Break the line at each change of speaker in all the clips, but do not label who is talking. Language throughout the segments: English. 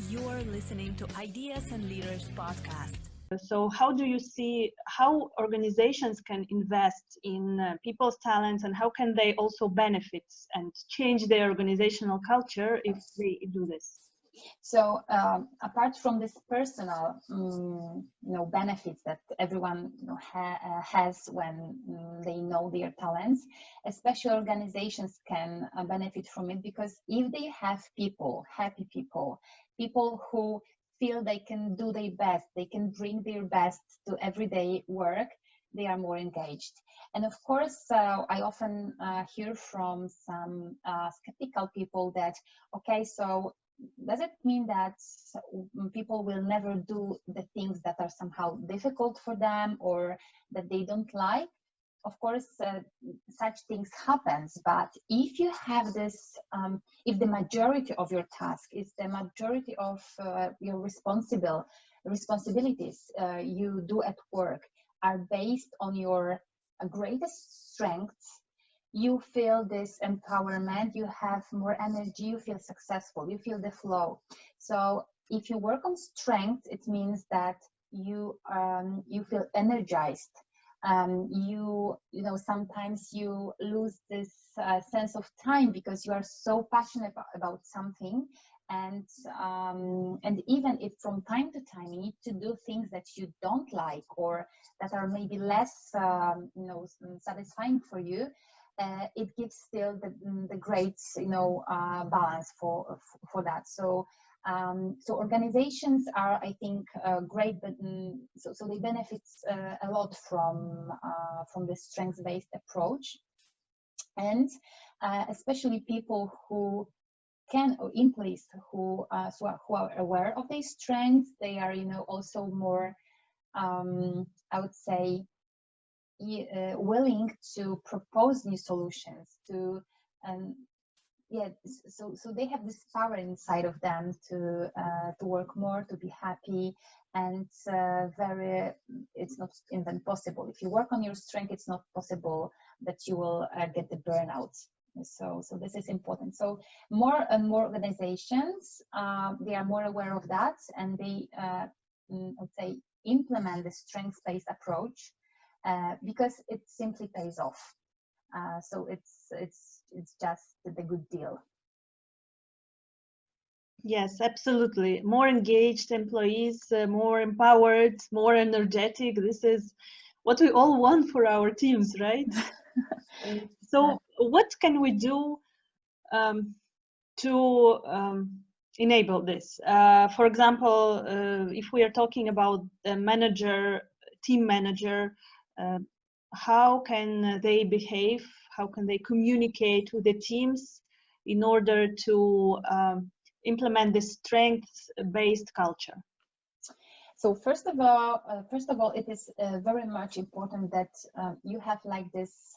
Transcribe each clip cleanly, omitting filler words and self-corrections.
You're listening to Ideas and Leaders podcast.
So how do you see how organizations can invest in people's talents, and how can they also benefit and change their organizational culture if they do this?
So apart from this personal, benefits that everyone has when they know their talents, especially organizations can benefit from it, because if they have happy people who feel they can do their best, they can bring their best to everyday work, they are more engaged. And of course, I often hear from some skeptical people that, okay, so does it mean that people will never do the things that are somehow difficult for them or that they don't like? Of course, such things happens, but if you have this, if the majority of your task is the majority of your responsibilities you do at work are based on your greatest strengths, you feel this empowerment, you have more energy, you feel successful, you feel the flow. So if you work on strength, it means that you feel energized. Sometimes you lose this sense of time because you are so passionate about something, and even if from time to time you need to do things that you don't like or that are maybe less satisfying for you, it gives still the great balance for that. So organizations are, I think, great, but so they benefit a lot from the strengths-based approach, and especially people who can, or employees who are aware of their strengths. They are also more I would say willing to propose new solutions to so they have this power inside of them to work more, to be happy, and it's not even possible. If you work on your strength, it's not possible that you will get the burnout. So this is important. So more and more organizations, they are more aware of that, and they let's say implement the strengths-based approach because it simply pays off. So it's just the good deal.
Yes, absolutely. More engaged employees, more empowered, more energetic. This is what we all want for our teams, right? So what can we do to enable this? For example, if we are talking about the manager, team manager, how can they behave? How can they communicate with the teams in order to implement this strengths-based culture?
So first of all, it is very much important that you have like this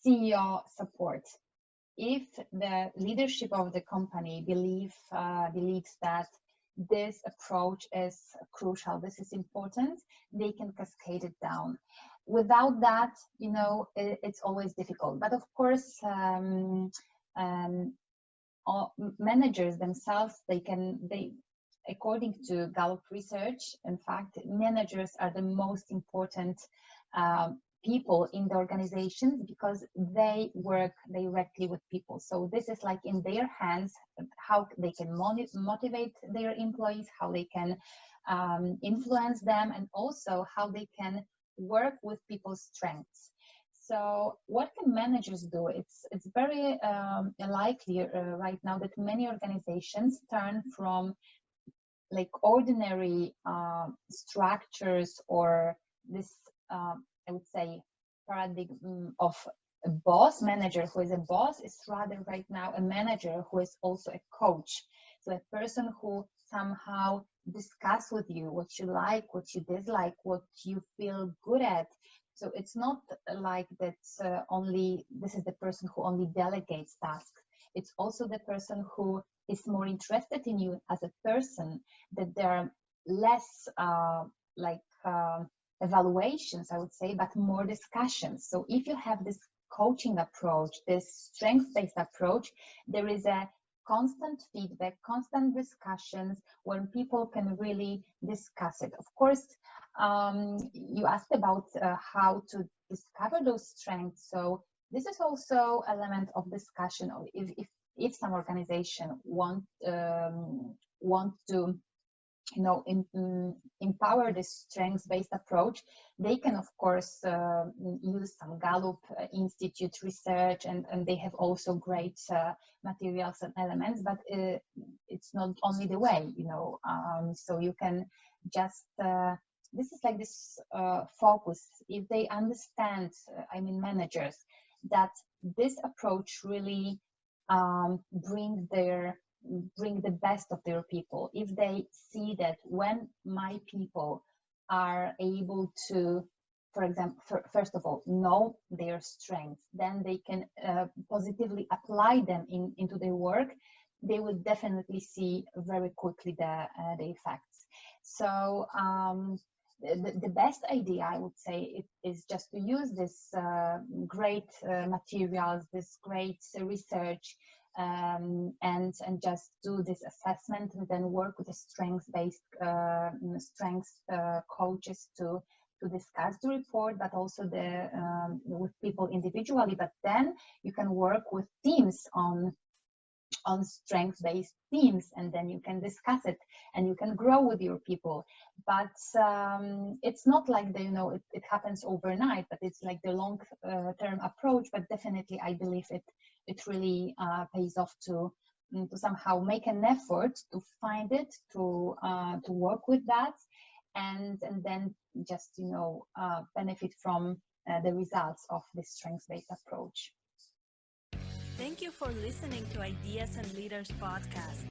CEO support. If the leadership of the company believes that this approach is crucial, this is important, they can cascade it down. Without that, it's always difficult. But of course, managers themselves, according to Gallup research, in fact, managers are the most important people in the organizations because they work directly with people. So this is like in their hands, how they can motivate their employees, how they can influence them, and also how they can work with people's strengths. So what can managers do? It's very likely right now that many organizations turn from like ordinary structures or this I would say paradigm of a boss. Manager who is a boss is rather right now a manager who is also a coach. So a person who somehow discuss with you what you like, what you dislike, what you feel good at. So it's not like that only this is the person who only delegates tasks. It's also the person who is more interested in you as a person, that there are less evaluations, I would say, but more discussions. So if you have this coaching approach, this strengths-based approach, there is a constant feedback, constant discussions, where people can really discuss it. Of course, you asked about how to discover those strengths. So this is also element of discussion. If some organization want to empower this strengths-based approach, they can of course use some Gallup Institute research, and they have also great materials and elements, but it's not only the way, so you can just this is like this focus. If they understand, managers, that this approach really bring the best of their people. If they see that when my people are able to, for example, first of all, know their strengths, then they can positively apply them into their work, they will definitely see very quickly the effects. So the best idea, I would say, is just to use this great materials, this great research, and just do this assessment, and then work with the strengths-based strengths coaches to discuss the report, but also with people individually. But then you can work with teams on strengths-based teams, and then you can discuss it and you can grow with your people. But it's not like it happens overnight, but it's like the long-term approach. But definitely I believe it really pays off to somehow make an effort to find it, to work with that, and then just benefit from the results of this strengths-based approach.
Thank you for listening to Ideas and Leaders podcast.